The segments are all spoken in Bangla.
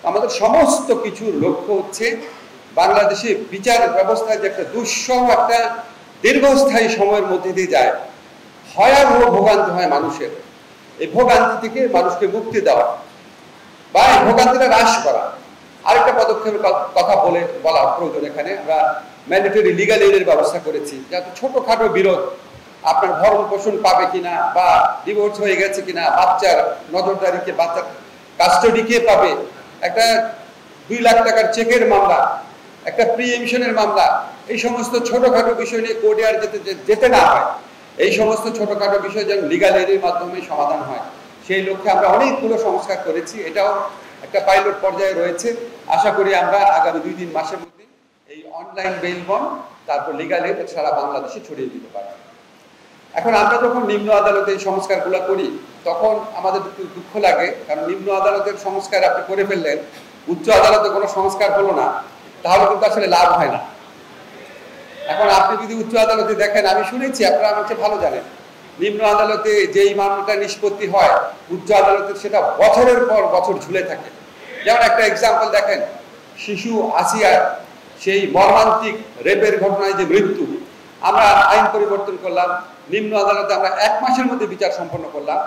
আমাদের সমস্ত কিছুর লক্ষ্য হচ্ছে বাংলাদেশে বিচার ব্যবস্থায় যে একটা দুঃসহ একটা দীর্ঘস্থায়ী সময়ের মধ্যে দিয়ে যায়, ভয়াবহ ভোগান্তি হয় মানুষের, এই ভোগান্তি থেকে মানুষকে মুক্তি দেওয়া বা এই ভোগান্তিটা হ্রাস করা। আরেকটা পদক্ষেপের কথা বলা প্রয়োজন। এখানে আমরা ম্যান্ডেটরি লিগাল এডের ব্যবস্থা করেছি, যাতে ছোটখাটো বিরোধ, আপনার ভরণ পোষণ পাবে কিনা বা ডিভোর্স হয়ে গেছে কিনা, বাচ্চার নজরদারিকে, বাচ্চার কাস্টডি কে পাবে, একটা 2 লাখ টাকার চেকের মামলা, একটা প্রিএমশনের মামলা, এই সমস্ত ছোটখাটো বিষয় নিয়ে কোর্টে আর যেতে না হয়। এই সমস্ত ছোটখাটো বিষয় যেন লিগাল এডের মাধ্যমে সমাধান হয়, সেই লক্ষ্যে আমরা অনেকগুলো সংস্কার করেছি। এটাও একটা পাইলট পর্যায়ে রয়েছে। আশা করি আমরা আগামী 2-3 মাসের মধ্যে এই অনলাইন বেল বন্ড, তারপর লিগাল এড সারা বাংলাদেশে ছড়িয়ে দিতে পারব। এখন আমরা যখন নিম্ন আদালতে এই সংস্কারগুলো করি, তখন আমাদের দুঃখ লাগে, কারণ নিম্ন আদালতের সংস্কার আপনি করে ফেললেন, উচ্চ আদালতে কোনো সংস্কার হলো না, তাহলে কিন্তু আসলে লাভ হয় না। এখন আপনি যদি উচ্চ আদালতে দেখেন, আমি শুনেছি, আপনারা আমাকে ভালো জানেন, নিম্ন আদালতে যেই মামলাটা নিষ্পত্তি হয়, উচ্চ আদালতে সেটা বছরের পর বছর ঝুলে থাকে। যেমন একটা এক্সাম্পল দেখেন, শিশু আসিয়ার সেই মর্মান্তিক রেপের ঘটনায় যে মৃত্যু, আমরা আইন পরিবর্তন করলাম, নিম্ন আদালতে আমরা 1 মাসের মধ্যে বিচার সম্পন্ন করলাম,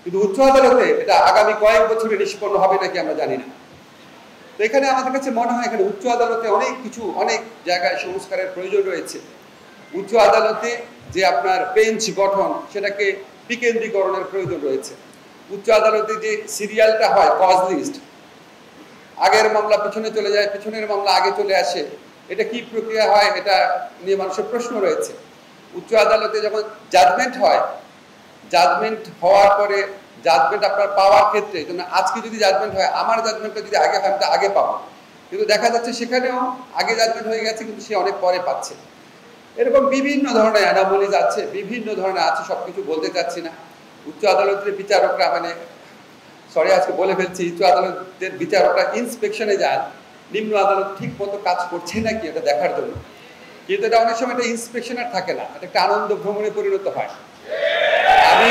কিন্তু উচ্চ আদালতে এটা আগামী কয়েক বছরে নিষ্পন্ন হবে নাকি আমরা জানি না। তো এখানে আমাদের কাছে মনে হয় এখানে উচ্চ আদালতে অনেক জায়গায় সংস্কারের প্রয়োজন রয়েছে। উচ্চ আদালতে যে আপনার বেঞ্চ গঠন, সেটাকে বিকেন্দ্রীকরণের প্রয়োজন রয়েছে। উচ্চ আদালতে যে সিরিয়ালটা হয়, কজ লিস্ট, আগের মামলা পিছনে চলে যায়, পিছনের মামলা আগে চলে আসে, এটা কি প্রক্রিয়া হয়, এটা নিয়ে মানুষের প্রশ্ন রয়েছে। উচ্চ আদালতে যখন জাজমেন্ট হয়, জাজমেন্ট হওয়ার পরে জাজমেন্ট আপনার পাওয়ার ক্ষেত্রে, আজকে যদি জাজমেন্ট হয়, আমার জাজমেন্টটা যদি আগে হয়, আমি তো আগে পাবো, কিন্তু দেখা যাচ্ছে সেখানেও আগে জাজমেন্ট হয়ে গেছে, কিন্তু সে অনেক পরে পাচ্ছে। এরকম বিভিন্ন ধরনের অ্যানামলিজ আছে, বিভিন্ন ধরনের আছে, সবকিছু বলতে চাচ্ছি না। উচ্চ আদালতের বিচারকরা আজকে বলে ফেলছি, উচ্চ আদালতের বিচারকরা ইন্সপেকশনে যান, নিম্ন আদালত ঠিক মতো কাজ করছে নাকি এটা দেখার জন্য, কিন্তু এটা অনেক সময় এটা ইন্সপেকশন আর থাকে না, এটা একটা আনন্দ ভ্রমণে পরিণত হয়। আমি